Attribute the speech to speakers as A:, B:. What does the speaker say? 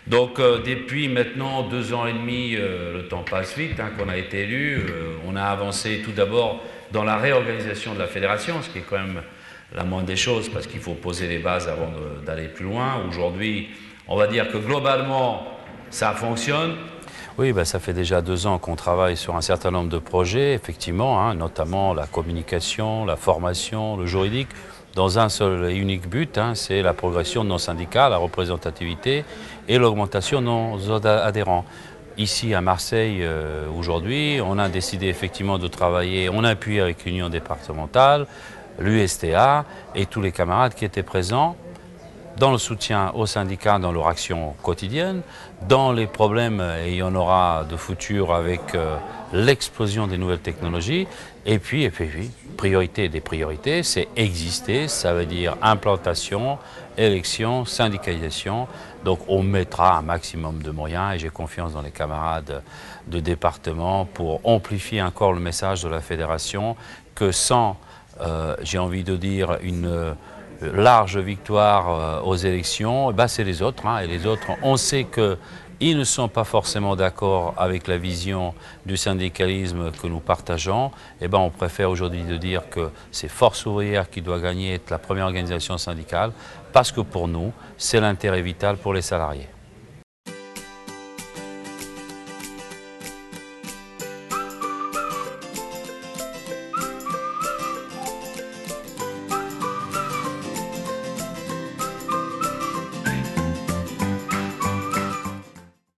A: Donc depuis maintenant 2 ans et demi, le temps passe vite, hein, qu'on a été élu. On a avancé tout d'abord dans la réorganisation de la fédération, ce qui est quand même la moindre des choses, parce qu'il faut poser les bases avant d'aller plus loin. Aujourd'hui, on va dire que globalement, ça fonctionne.
B: Oui, ben, ça fait déjà 2 ans qu'on travaille sur un certain nombre de projets, effectivement, hein, notamment la communication, la formation, le juridique, dans un seul et unique but, hein, c'est la progression de nos syndicats, la représentativité et l'augmentation de nos adhérents. Ici à Marseille, aujourd'hui, on a décidé effectivement de travailler, on a appuyé avec l'Union départementale, l'USTA et tous les camarades qui étaient présents dans le soutien aux syndicats dans leur action quotidienne, dans les problèmes, et il y en aura de futur avec l'explosion des nouvelles technologies, et puis, priorité des priorités, c'est exister, ça veut dire implantation, élection, syndicalisation, donc on mettra un maximum de moyens, et j'ai confiance dans les camarades de département pour amplifier encore le message de la fédération, que sans, j'ai envie de dire, une large victoire aux élections, ben c'est les autres. Hein, et les autres, on sait qu'ils ne sont pas forcément d'accord avec la vision du syndicalisme que nous partageons. Et ben on préfère aujourd'hui de dire que c'est Force ouvrière qui doit gagner, être la première organisation syndicale, parce que pour nous, c'est l'intérêt vital pour les salariés.